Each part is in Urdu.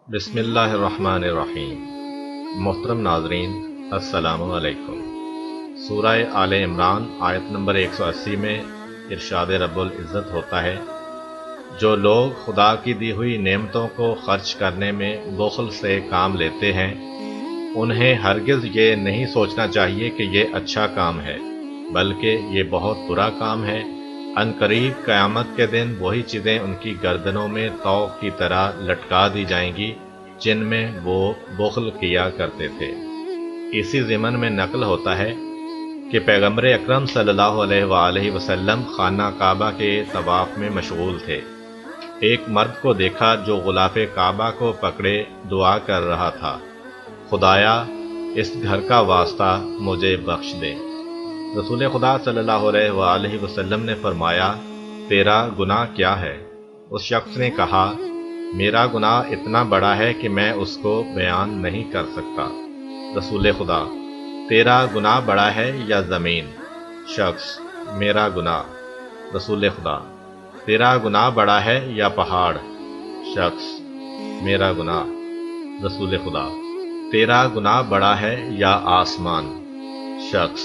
بسم اللہ الرحمن الرحیم۔ محترم ناظرین، السلام علیکم۔ سورہ آل عمران آیت نمبر 180 میں ارشاد رب العزت ہوتا ہے، جو لوگ خدا کی دی ہوئی نعمتوں کو خرچ کرنے میں بخل سے کام لیتے ہیں، انہیں ہرگز یہ نہیں سوچنا چاہیے کہ یہ اچھا کام ہے، بلکہ یہ بہت برا کام ہے۔ ان قریب قیامت کے دن وہی چیزیں ان کی گردنوں میں طوق کی طرح لٹکا دی جائیں گی جن میں وہ بخل کیا کرتے تھے۔ اسی ضمن میں نقل ہوتا ہے کہ پیغمبر اکرم صلی اللہ علیہ وآلہ وسلم خانہ کعبہ کے طواف میں مشغول تھے۔ ایک مرد کو دیکھا جو غلاف کعبہ کو پکڑے دعا کر رہا تھا، خدایا اس گھر کا واسطہ مجھے بخش دے۔ رسول خدا صلی اللہ علیہ وآلہ وسلم نے فرمایا، تیرا گناہ کیا ہے؟ اس شخص نے کہا، میرا گناہ اتنا بڑا ہے کہ میں اس کو بیان نہیں کر سکتا۔ رسول خدا، تیرا گناہ بڑا ہے یا زمین؟ شخص، میرا گناہ۔ رسول خدا، تیرا گناہ بڑا ہے یا پہاڑ؟ شخص، میرا گناہ۔ رسول خدا، تیرا گناہ بڑا ہے یا آسمان؟ شخص،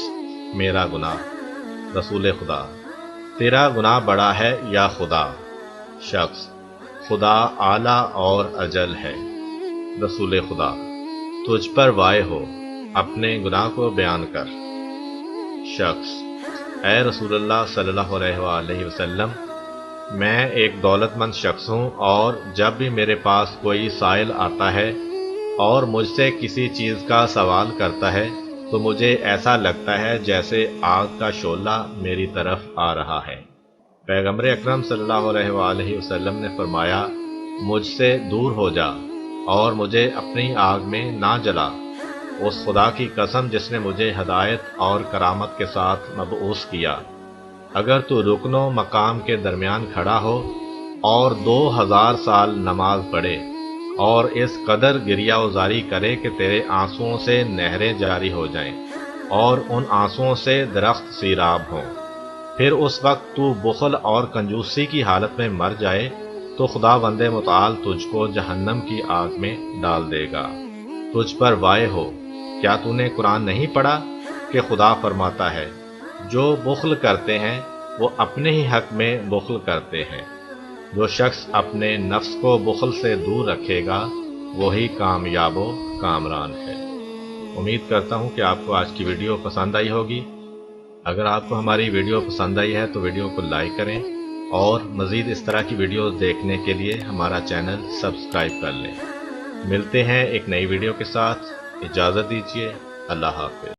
میرا گناہ۔ رسول خدا، تیرا گناہ بڑا ہے یا خدا؟ شخص، خدا اعلیٰ اور اجل ہے۔ رسول خدا، تجھ پر وائے ہو، اپنے گناہ کو بیان کر۔ شخص، اے رسول اللہ صلی اللہ علیہ وآلہ وسلم، میں ایک دولت مند شخص ہوں، اور جب بھی میرے پاس کوئی سائل آتا ہے اور مجھ سے کسی چیز کا سوال کرتا ہے تو مجھے ایسا لگتا ہے جیسے آگ کا شعلہ میری طرف آ رہا ہے۔ پیغمبر اکرم صلی اللہ علیہ وآلہ وسلم نے فرمایا، مجھ سے دور ہو جا اور مجھے اپنی آگ میں نہ جلا۔ اس خدا کی قسم جس نے مجھے ہدایت اور کرامت کے ساتھ مبعوث کیا، اگر تو رکن و مقام کے درمیان کھڑا ہو اور 2000 سال نماز پڑھے اور اس قدر گریہ وزاری کرے کہ تیرے آنسوؤں سے نہریں جاری ہو جائیں اور ان آنسوؤں سے درخت سیراب ہوں، پھر اس وقت تو بخل اور کنجوسی کی حالت میں مر جائے تو خداوند متعال تجھ کو جہنم کی آگ میں ڈال دے گا۔ تجھ پر وائے ہو، کیا تو نے قرآن نہیں پڑھا کہ خدا فرماتا ہے، جو بخل کرتے ہیں وہ اپنے ہی حق میں بخل کرتے ہیں۔ جو شخص اپنے نفس کو بخل سے دور رکھے گا وہی کامیاب و کامران ہے۔ امید کرتا ہوں کہ آپ کو آج کی ویڈیو پسند آئی ہوگی۔ اگر آپ کو ہماری ویڈیو پسند آئی ہے تو ویڈیو کو لائک کریں، اور مزید اس طرح کی ویڈیوز دیکھنے کے لیے ہمارا چینل سبسکرائب کر لیں۔ ملتے ہیں ایک نئی ویڈیو کے ساتھ، اجازت دیجیے، اللہ حافظ۔